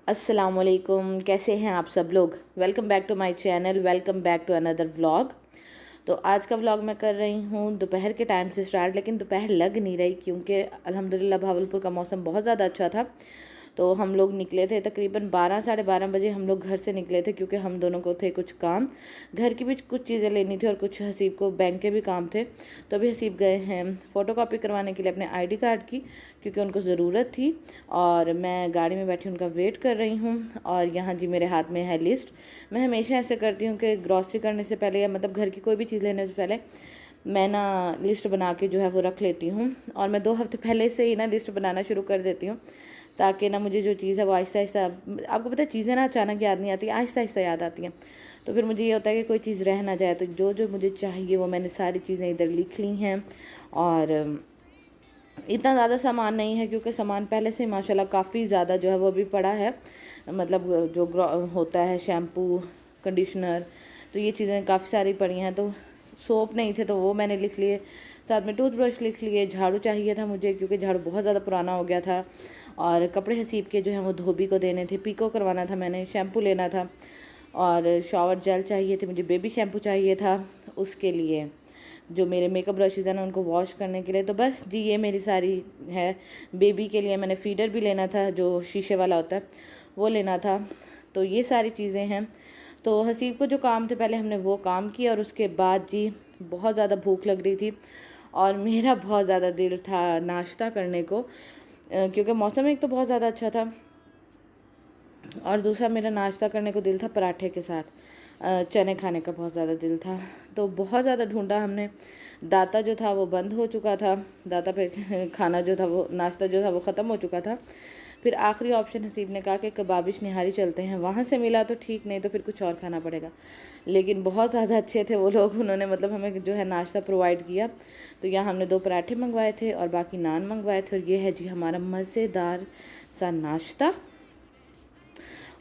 अस्सलामुअलैकुम, कैसे हैं आप सब लोग। Welcome back to my channel, welcome back to another vlog. तो आज का व्लॉग मैं कर रही हूँ दोपहर के टाइम से स्टार्ट, लेकिन दोपहर लग नहीं रही क्योंकि अल्हम्दुलिल्लाह भावलपुर का मौसम बहुत ज़्यादा अच्छा था। तो हम लोग निकले थे तकरीबन 12 साढ़े 12 बजे हम लोग घर से निकले थे, क्योंकि हम दोनों को थे कुछ काम, घर की भी कुछ चीज़ें लेनी थी और कुछ हसीब को बैंक के भी काम थे। तो अभी हसीब गए हैं फ़ोटो कॉपी करवाने के लिए अपने आईडी कार्ड की, क्योंकि उनको ज़रूरत थी। और मैं गाड़ी में बैठी उनका वेट कर रही हूँ। और यहाँ जी मेरे हाथ में है लिस्ट। मैं हमेशा ऐसे करती हूँ कि ग्रॉसरी करने से पहले या मतलब घर की कोई भी चीज़ लेने से पहले मैं ना लिस्ट बना के जो है वो रख लेती हूँ। और मैं 2 हफ्ते पहले से ही ना लिस्ट बनाना शुरू कर देती हूँ, ताकि ना मुझे जो चीज़ है वो आहिस्ता आहिस्ता, आपको पता है चीज़ें ना अचानक याद नहीं आती, आहिस्ता आहिस्ता याद आती हैं। तो फिर मुझे ये होता है कि कोई चीज़ रह ना जाए। तो जो जो मुझे चाहिए वो मैंने सारी चीज़ें इधर लिख ली हैं। और इतना ज़्यादा सामान नहीं है, क्योंकि सामान पहले से माशाल्लाह काफ़ी ज़्यादा जो है वो भी पड़ा है। मतलब जो होता है शैम्पू, कंडीशनर, तो ये चीज़ें काफ़ी सारी पड़ी हैं। तो सोप नहीं थे तो वो मैंने लिख लिए, साथ में टूथब्रश लिख लिए, झाड़ू चाहिए था मुझे क्योंकि झाड़ू बहुत ज़्यादा पुराना हो गया था। और कपड़े हसीब के जो हैं वो धोबी को देने थे, पीको करवाना था मैंने, शैम्पू लेना था। और शावर जेल चाहिए थे मुझे, बेबी शैम्पू चाहिए था उसके लिए, जो मेरे मेकअप ब्रशेज़ हैं ना उनको वॉश करने के लिए। तो बस जी ये मेरी सारी है। बेबी के लिए मैंने फीडर भी लेना था, जो शीशे वाला होता है वो लेना था। तो ये सारी चीज़ें हैं। तो हसीब को जो काम थे पहले हमने वो काम किया, और उसके बाद जी बहुत ज़्यादा भूख लग रही थी और मेरा बहुत ज़्यादा दिल था नाश्ता करने को, क्योंकि मौसम एक तो बहुत ज़्यादा अच्छा था, और दूसरा मेरा नाश्ता करने को दिल था पराठे के साथ, चने खाने का बहुत ज़्यादा दिल था। तो बहुत ज़्यादा ढूंढा हमने, दाता जो था वो बंद हो चुका था, दाता पे खाना जो था वो नाश्ता जो था वो ख़त्म हो चुका था। फिर आखिरी ऑप्शन हसीब ने कहा कि कबाबिश निहारी चलते हैं, वहाँ से मिला तो ठीक, नहीं तो फिर कुछ और खाना पड़ेगा। लेकिन बहुत ज़्यादा अच्छे थे वो लोग, उन्होंने मतलब हमें जो है नाश्ता प्रोवाइड किया। तो यहाँ हमने 2 पराठे मंगवाए थे और बाकी नान मंगवाए थे, और ये है जी हमारा मज़ेदार सा नाश्ता।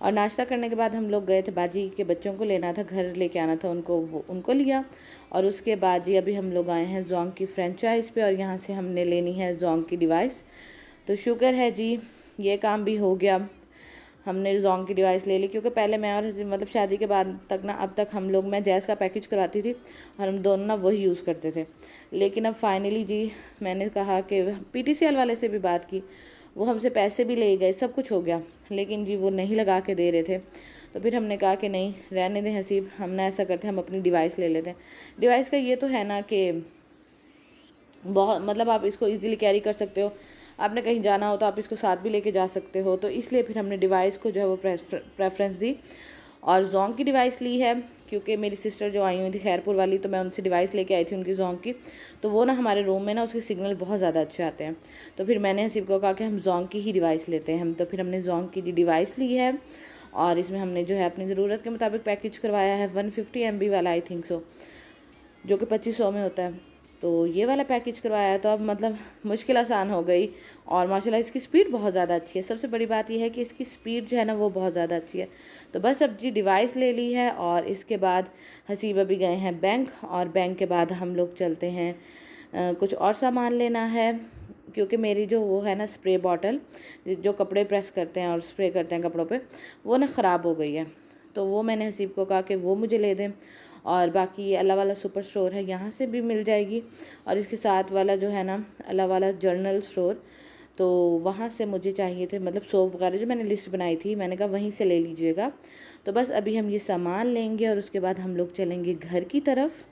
और नाश्ता करने के बाद हम लोग गए थे, बाजी के बच्चों को लेना था, घर लेके आना था उनको, वो उनको लिया। और उसके बाद जी अभी हम लोग आए हैं जोंग की फ्रेंचाइज पे, और यहाँ से हमने लेनी है जोंग की डिवाइस। तो शुक्र है जी ये काम भी हो गया, हमने जोंग की डिवाइस ले ली। क्योंकि पहले मैं और मतलब शादी के बाद तक ना, अब तक हम लोग, मैं जैज़ का पैकेज करवाती थी और हम दोनों ना वही यूज़ करते थे। लेकिन अब फाइनली जी मैंने कहा कि PTCL वाले से भी बात की, वो हमसे पैसे भी ले गए, सब कुछ हो गया, लेकिन जी वो नहीं लगा के दे रहे थे। तो फिर हमने कहा कि नहीं रहने दें हसीब, हम ना ऐसा करते हैं, हम अपनी डिवाइस ले लेते हैं। डिवाइस का ये तो है ना कि बहुत मतलब आप इसको इजीली कैरी कर सकते हो, आपने कहीं जाना हो तो आप इसको साथ भी लेके जा सकते हो। तो इसलिए फिर हमने डिवाइस को जो है वो प्रेफरेंस दी और जोंग की डिवाइस ली है। क्योंकि मेरी सिस्टर जो आई हुई थी खैरपुर वाली, तो मैं उनसे डिवाइस लेके आई थी उनकी जोंग की। तो वो ना हमारे रूम में ना उसके सिग्नल बहुत ज़्यादा अच्छे आते हैं। तो फिर मैंने हसीब को कहा कि हम जोंग की ही डिवाइस लेते हैं हम। तो फिर हमने जोंग की डिवाइस ली है, और इसमें हमने जो है अपनी ज़रूरत के मुताबिक पैकेज करवाया है। 150 MB वाला आई थिंक सो, जो कि 2500 में होता है। तो ये वाला पैकेज करवाया है। तो अब मतलब मुश्किल आसान हो गई, और माशाल्लाह इसकी स्पीड बहुत ज़्यादा अच्छी है। सबसे बड़ी बात यह है कि इसकी स्पीड जो है ना वो बहुत ज़्यादा अच्छी है। तो बस अब जी डिवाइस ले ली है, और इसके बाद हसीब अभी गए हैं बैंक, और बैंक के बाद हम लोग चलते हैं कुछ और सामान लेना है। क्योंकि मेरी जो वो है ना स्प्रे बॉटल, जो कपड़े प्रेस करते हैं और स्प्रे करते हैं कपड़ों पे, वो ना ख़राब हो गई है। तो वो मैंने हसीब को कहा कि वो मुझे ले दें। और बाकी ये अल्लाह वाला सुपर स्टोर है, यहाँ से भी मिल जाएगी। और इसके साथ वाला जो है ना अल्लाह वाला जर्नल स्टोर, तो वहाँ से मुझे चाहिए थे मतलब सोप वगैरह, जो मैंने लिस्ट बनाई थी, मैंने कहा वहीं से ले लीजिएगा। तो बस अभी हम ये सामान लेंगे और उसके बाद हम लोग चलेंगे घर की तरफ।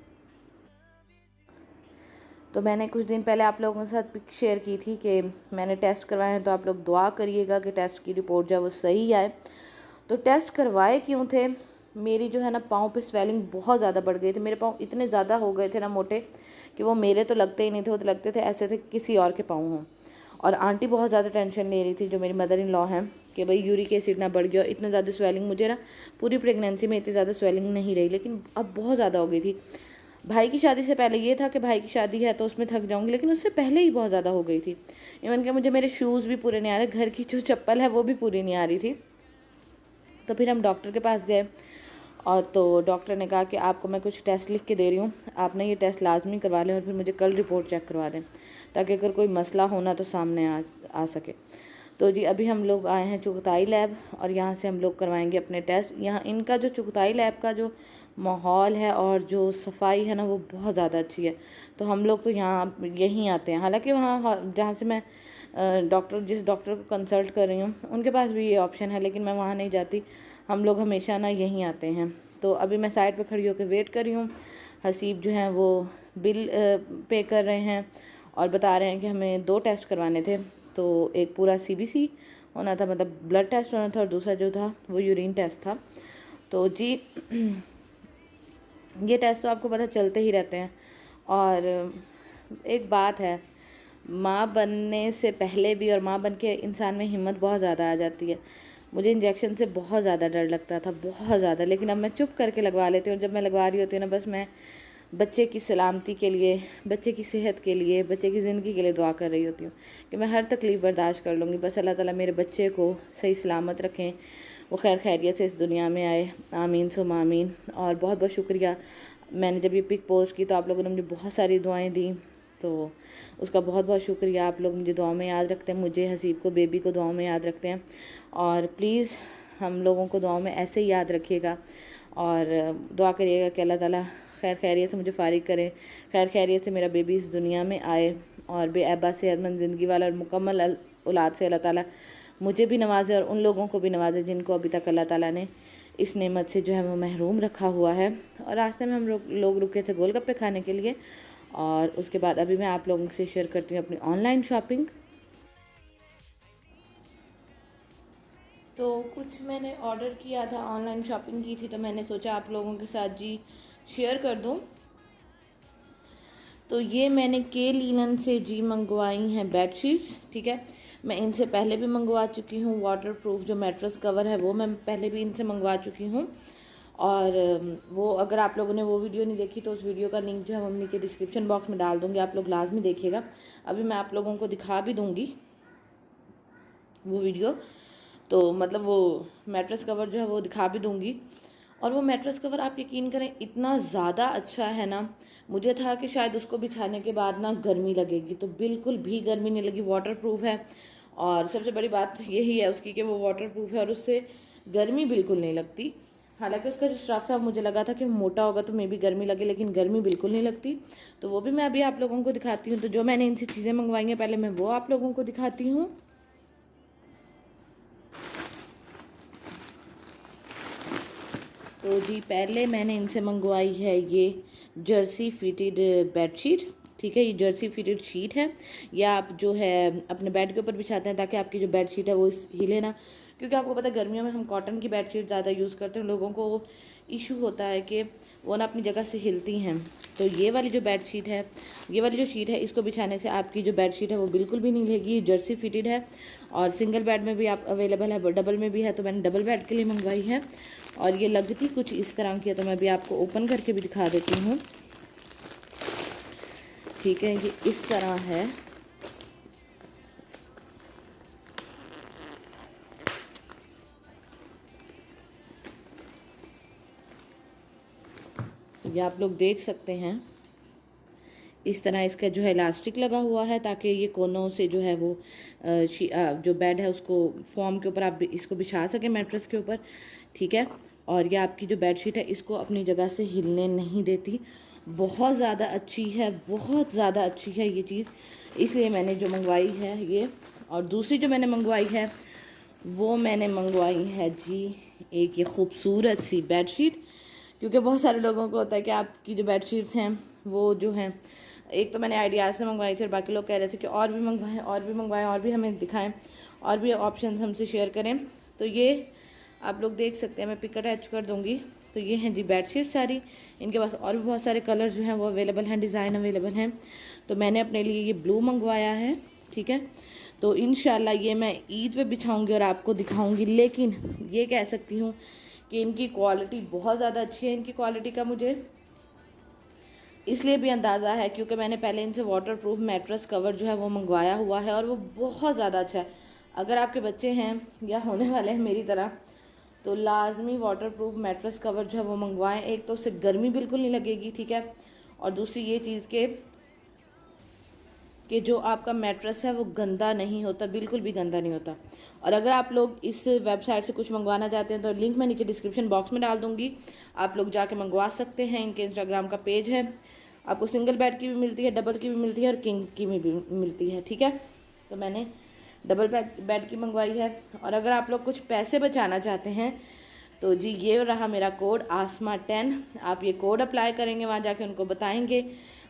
तो मैंने कुछ दिन पहले आप लोगों के साथ पिक शेयर की थी कि मैंने टेस्ट करवाए हैं, तो आप लोग दुआ करिएगा कि टेस्ट की रिपोर्ट जो है वो सही आए। तो टेस्ट करवाए क्यों थे, मेरी जो है ना पाँव पे स्वेलिंग बहुत ज़्यादा बढ़ गई थी। मेरे पाँव इतने ज़्यादा हो गए थे ना मोटे, कि वो मेरे तो लगते ही नहीं थे, वो तो लगते थे ऐसे थे किसी और के पाँव हों। और आंटी बहुत ज़्यादा टेंशन ले रही थी, जो मेरी मदर इन लॉ हैं, कि भाई यूरिक एसिड ना बढ़ गया। इतना ज़्यादा स्वेलिंग मुझे ना पूरी प्रेगनेंसी में इतनी ज़्यादा स्वेलिंग नहीं रही, लेकिन अब बहुत ज़्यादा हो गई थी। भाई की शादी से पहले ये था कि भाई की शादी है तो उसमें थक जाऊंगी, लेकिन उससे पहले ही बहुत ज़्यादा हो गई थी। इवन कि मुझे मेरे शूज़ भी पूरे नहीं आ रहे, घर की जो चप्पल है वो भी पूरी नहीं आ रही थी। तो फिर हम डॉक्टर के पास गए, और तो डॉक्टर ने कहा कि आपको मैं कुछ टेस्ट लिख के दे रही हूँ, आप ना ये टेस्ट लाजमी करवा लें और फिर मुझे कल रिपोर्ट चेक करवा दें, ताकि अगर कोई मसला होना तो सामने आ सके। तो जी अभी हम लोग आए हैं चुगताई लैब और यहाँ से हम लोग करवाएंगे अपने टेस्ट। यहाँ इनका जो चुगताई लैब का जो माहौल है और जो सफाई है ना वो बहुत ज़्यादा अच्छी है। तो हम लोग तो यहाँ यहीं आते हैं। हालांकि वहाँ जहाँ से मैं जिस डॉक्टर को कंसल्ट कर रही हूँ उनके पास भी ये ऑप्शन है, लेकिन मैं वहाँ नहीं जाती। हम लोग हमेशा ना यहीं आते हैं। तो अभी मैं साइड पे खड़ी होकर वेट कर रही हूँ। हसीब जो हैं वो बिल पे कर रहे हैं और बता रहे हैं कि हमें 2 टेस्ट करवाने थे। तो एक पूरा CBC होना था, मतलब ब्लड टेस्ट होना था, और दूसरा जो था वो यूरिन टेस्ट था। तो जी ये टेस्ट तो आपको पता चलते ही रहते हैं। और एक बात है, माँ बनने से पहले भी और माँ बन के इंसान में हिम्मत बहुत ज़्यादा आ जाती है। मुझे इंजेक्शन से बहुत ज़्यादा डर लगता था, बहुत ज़्यादा, लेकिन अब मैं चुप करके लगवा लेती हूँ। जब मैं लगवा रही होती हूँ ना, बस मैं बच्चे की सलामती के लिए, बच्चे की सेहत के लिए, बच्चे की ज़िंदगी के लिए दुआ कर रही होती हूँ कि मैं हर तकलीफ़ बर्दाश्त कर लूँगी। बस अल्लाह ताला मेरे बच्चे को सही सलामत रखें, वो खैर खैरियत से इस दुनिया में आए। आमीन सुम आमीन। और बहुत बहुत शुक्रिया, मैंने जब ये पिक पोस्ट की तो आप लोगों ने मुझे बहुत सारी दुआएँ दी, तो उसका बहुत बहुत शुक्रिया। आप लोग मुझे दुआ में याद रखते हैं, मुझे हसीब को, बेबी को दुआ में याद रखते हैं। और प्लीज़ हम लोगों को दुआ में ऐसे ही याद रखिएगा और दुआ करिएगा कि अल्लाह ताला खैर खैरियत से मुझे फ़ारिग करें, खैर खैरियत से मेरा बेबी इस दुनिया में आए और बेअबा सेहतमंद ज़िंदगी वाला और मुकम्मल औलाद से अल्लाह ताला मुझे भी नवाजे और उन लोगों को भी नवाजे जिनको अभी तक अल्लाह ताला ने इस नेमत से जो है वो महरूम रखा हुआ है। और रास्ते में हम लोग रुके थे गोलगप्पे खाने के लिए। और उसके बाद अभी मैं आप लोगों से शेयर करती हूँ अपनी ऑनलाइन शॉपिंग। तो कुछ मैंने ऑर्डर किया था, ऑनलाइन शॉपिंग की थी, तो मैंने सोचा आप लोगों के साथ जी शेयर कर दूँ। तो ये मैंने के लीलन से जी मंगवाई हैं बेडशीट्स, ठीक है। मैं इनसे पहले भी मंगवा चुकी हूँ। वाटर प्रूफ जो मैट्रेस कवर है वो मैं पहले भी इनसे मंगवा चुकी हूँ। और वो अगर आप लोगों ने वो वीडियो नहीं देखी तो उस वीडियो का लिंक जो है हम नीचे डिस्क्रिप्शन बॉक्स में डाल दूँगी, आप लोग लाजमी देखिएगा। अभी मैं आप लोगों को दिखा भी दूँगी वो वीडियो, तो मतलब वो मैट्रेस कवर जो है वो दिखा भी दूँगी। और वो मैट्रेस कवर आप यकीन करें इतना ज़्यादा अच्छा है ना, मुझे था कि शायद उसको बिछाने के बाद ना गर्मी लगेगी, तो बिल्कुल भी गर्मी नहीं लगी। वाटर प्रूफ है और सबसे बड़ी बात यही है उसकी कि वो वाटर प्रूफ है और उससे गर्मी बिल्कुल नहीं लगती। हालांकि उसका जो स्टफ़ है मुझे लगा था कि मोटा होगा तो मे भी गर्मी लगे, लेकिन गर्मी बिल्कुल नहीं लगती। तो वो भी मैं अभी आप लोगों को दिखाती हूँ। तो जो मैंने इनसे चीज़ें मंगवाई हैं पहले मैं वो आप लोगों को दिखाती हूँ। तो जी पहले मैंने इनसे मंगवाई है ये जर्सी फिटेड बेडशीट, ठीक है। ये जर्सी फिटेड शीट है, या आप जो है अपने बेड के ऊपर बिछाते हैं ताकि आपकी जो बेडशीट है वो हिले ना। क्योंकि आपको पता है गर्मियों में हम कॉटन की बेडशीट ज़्यादा यूज़ करते हैं, लोगों को वो इशू होता है कि वो ना अपनी जगह से हिलती हैं। तो ये वाली जो बेडशीट है, ये वाली जो शीट है, इसको बिछाने से आपकी जो बेडशीट है वो बिल्कुल भी नहीं हिलेगी। ये जर्सी फिटेड है और सिंगल बेड में भी आप अवेलेबल है, डबल में भी है। तो मैंने डबल बेड के लिए मंगवाई है और ये लगती कुछ इस तरह की है। तो मैं भी आपको ओपन करके भी दिखा देती हूँ, ठीक है। ये इस तरह है। ये आप लोग देख सकते हैं, इस तरह इसका जो है इलास्टिक लगा हुआ है ताकि ये कोनों से जो है वो जो बेड है उसको फॉर्म के ऊपर आप इसको बिछा सकें मैट्रेस के ऊपर, ठीक है। और ये आपकी जो बेडशीट है इसको अपनी जगह से हिलने नहीं देती। बहुत ज़्यादा अच्छी है, बहुत ज़्यादा अच्छी है ये चीज़, इसलिए मैंने जो मंगवाई है ये। और दूसरी जो मैंने मंगवाई है वो मैंने मंगवाई है जी एक ये खूबसूरत सी बेडशीट। क्योंकि बहुत सारे लोगों को होता है कि आपकी जो बेडशीट्स हैं वो जो हैं, एक तो मैंने आइडियाज़ से मंगवाई थी और बाकी लोग कह रहे थे कि और भी मंगवाएं, और भी मंगवाएं, और भी हमें दिखाएं, और भी ऑप्शन हमसे शेयर करें। तो ये आप लोग देख सकते हैं, मैं पिक अटैच कर दूँगी। तो ये हैं जी बेडशीट सारी, इनके पास और भी बहुत सारे कलर जो हैं वो अवेलेबल हैं, डिज़ाइन अवेलेबल हैं। तो मैंने अपने लिए ये ब्लू मंगवाया है, ठीक है। तो इंशाल्लाह ये मैं ईद पे बिछाऊँगी और आपको दिखाऊँगी। लेकिन ये कह सकती हूँ कि इनकी क्वालिटी बहुत ज़्यादा अच्छी है। इनकी क्वालिटी का मुझे इसलिए भी अंदाज़ा है क्योंकि मैंने पहले इनसे वाटर प्रूफ मैट्रेस कवर जो है वो मंगवाया हुआ है और वो बहुत ज़्यादा अच्छा है। अगर आपके बच्चे हैं या होने वाले हैं मेरी तरह तो लाजमी वाटर प्रूफ मैट्रेस कवर जो है वो मंगवाएं। एक तो उससे गर्मी बिल्कुल नहीं लगेगी, ठीक है। और दूसरी ये चीज़ के कि जो आपका मैट्रेस है वो गंदा नहीं होता, बिल्कुल भी गंदा नहीं होता। और अगर आप लोग इस वेबसाइट से कुछ मंगवाना चाहते हैं तो लिंक मैं नीचे डिस्क्रिप्शन बॉक्स में डाल दूँगी, आप लोग जाके मंगवा सकते हैं। इनके इंस्टाग्राम का पेज है। आपको सिंगल बेड की भी मिलती है, डबल की भी मिलती है और किंग की भी मिलती है, ठीक है। तो मैंने डबल बेड की मंगवाई है। और अगर आप लोग कुछ पैसे बचाना चाहते हैं तो जी ये रहा मेरा कोड आसमा 10। आप ये कोड अप्लाई करेंगे, वहाँ जाके उनको बताएंगे,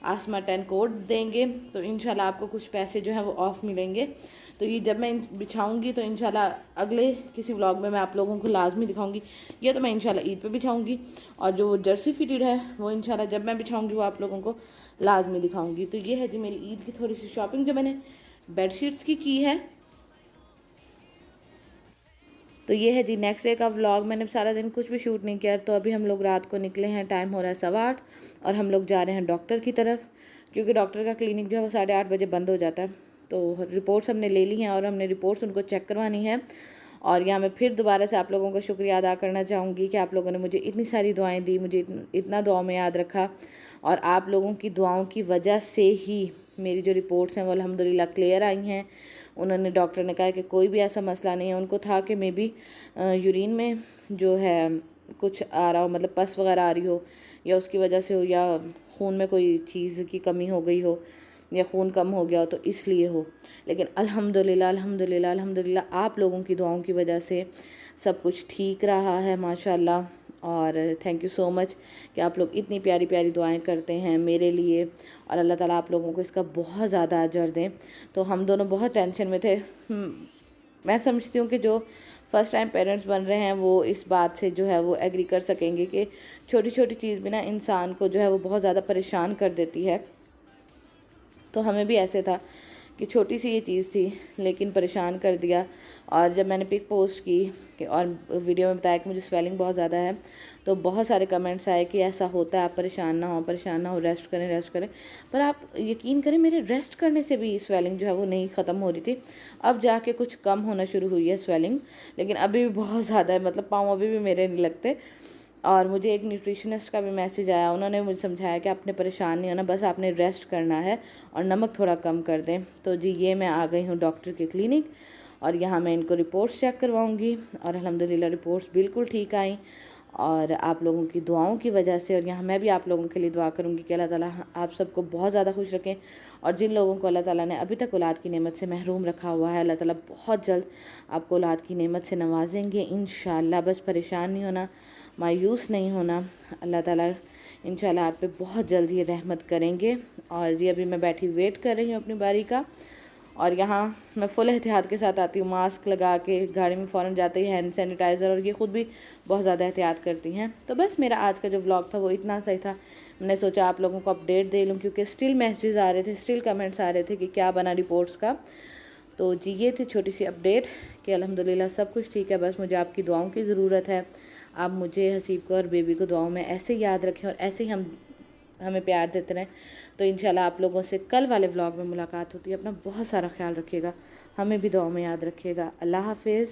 आसमा 10 कोड देंगे तो इंशाल्लाह आपको कुछ पैसे जो हैं वो ऑफ़ मिलेंगे। तो ये जब मैं बिछाऊंगी तो इंशाल्लाह अगले किसी व्लॉग में मैं आप लोगों को लाजमी दिखाऊंगी। ये तो मैं इंशाल्लाह ईद पे बिछाऊंगी, और जो जर्सी फिटेड है वो इंशाल्लाह जब मैं बिछाऊंगी वो आप लोगों को लाजमी दिखाऊंगी। तो ये है जी मेरी ईद की थोड़ी सी शॉपिंग जो मैंने बेडशीट्स की है। तो ये है जी नेक्स्ट डे का व्लॉग। मैंने सारा दिन कुछ भी शूट नहीं किया। तो अभी हम लोग रात को निकले हैं, टाइम हो रहा है 8:15 और हम लोग जा रहे हैं डॉक्टर की तरफ, क्योंकि डॉक्टर का क्लिनिक जो है वो 8:30 बजे बंद हो जाता है। तो रिपोर्ट्स हमने ले ली हैं और हमने रिपोर्ट्स उनको चेक करवानी है। और यहाँ मैं फिर दोबारा से आप लोगों का शुक्रिया अदा करना चाहूँगी कि आप लोगों ने मुझे इतनी सारी दुआएं दी, मुझे इतना दुआओं में याद रखा, और आप लोगों की दुआओं की वजह से ही मेरी जो रिपोर्ट्स हैं वो अल्हम्दुलिल्लाह क्लियर आई हैं। उन्होंने, डॉक्टर ने कहा कि कोई भी ऐसा मसला नहीं है। उनको था कि मे बी यूरिन में जो है कुछ आ रहा हो, मतलब पस वगैरह आ रही हो, या उसकी वजह से हो, या खून में कोई चीज़ की कमी हो गई हो, या खून कम हो गया हो, तो इसलिए हो। लेकिन अल्हम्दुलिल्लाह अल्हम्दुलिल्लाह अल्हम्दुलिल्लाह आप लोगों की दुआओं की वजह से सब कुछ ठीक रहा है माशाल्लाह। और थैंक यू सो मच कि आप लोग इतनी प्यारी प्यारी दुआएं करते हैं मेरे लिए, और अल्लाह ताला आप लोगों को इसका बहुत ज़्यादा अजर दें। तो हम दोनों बहुत टेंशन में थे। मैं समझती हूँ कि जो फर्स्ट टाइम पेरेंट्स बन रहे हैं वो इस बात से जो है वो एग्री कर सकेंगे कि छोटी छोटी चीज़ भी ना इंसान को जो है वो बहुत ज़्यादा परेशान कर देती है। तो हमें भी ऐसे था कि छोटी सी ये चीज़ थी लेकिन परेशान कर दिया। और जब मैंने पिक पोस्ट की और वीडियो में बताया कि मुझे स्वेलिंग बहुत ज़्यादा है, तो बहुत सारे कमेंट्स आए कि ऐसा होता है, आप परेशान ना हो, परेशान ना हो, रेस्ट करें रेस्ट करें। पर आप यकीन करें मेरे रेस्ट करने से भी स्वेलिंग जो है वो नहीं ख़त्म हो रही थी। अब जाके कुछ कम होना शुरू हुई है स्वेलिंग, लेकिन अभी भी बहुत ज़्यादा है, मतलब पाँव अभी भी मेरे नहीं लगते। और मुझे एक न्यूट्रिशनिस्ट का भी मैसेज आया, उन्होंने मुझे समझाया कि आपने परेशान नहीं होना, बस आपने रेस्ट करना है और नमक थोड़ा कम कर दें। तो जी ये मैं आ गई हूँ डॉक्टर के क्लिनिक, और यहाँ मैं इनको रिपोर्ट्स चेक करवाऊँगी, और अल्हम्दुलिल्लाह रिपोर्ट्स बिल्कुल ठीक आई, और आप लोगों की दुआओं की वजह से। और यहाँ मैं भी आप लोगों के लिए दुआ करूँगी कि अल्लाह ताला आप सबको बहुत ज़्यादा खुश रखें, और जिन लोगों को अल्लाह ताला ने अभी तक औलाद की नेमत से महरूम रखा हुआ है, अल्लाह ताला बहुत जल्द आपको औलाद की नेमत से नवाजेंगे इंशाल्लाह। बस परेशान नहीं होना, मायूस नहीं होना, अल्लाह ताला इंशाल्लाह आप पे बहुत जल्द ये रहमत करेंगे। और जी अभी मैं बैठी वेट कर रही हूँ अपनी बारी का, और यहाँ मैं फुल एहतियात के साथ आती हूँ, मास्क लगा के, गाड़ी में फ़ौरन जाते ही हैंड सैनिटाइज़र, और ये ख़ुद भी बहुत ज़्यादा एहतियात करती हैं। तो बस मेरा आज का जो व्लॉग था वो इतना सही था। मैंने सोचा आप लोगों को अपडेट दे लूँ, क्योंकि स्टिल मैसेजेस आ रहे थे, स्टिल कमेंट्स आ रहे थे कि क्या बना रिपोर्ट्स का। तो जी ये थी छोटी सी अपडेट कि अल्हम्दुलिल्लाह सब कुछ ठीक है, बस मुझे आपकी दुआओं की ज़रूरत है। आप मुझे, हसीब को और बेबी को दुआओं में ऐसे याद रखें, और ऐसे ही हमें प्यार देते रहें। तो इंशाल्लाह आप लोगों से कल वाले व्लॉग में मुलाकात होती है। अपना बहुत सारा ख्याल रखिएगा, हमें भी दुआओं में याद रखिएगा। अल्लाह हाफिज़।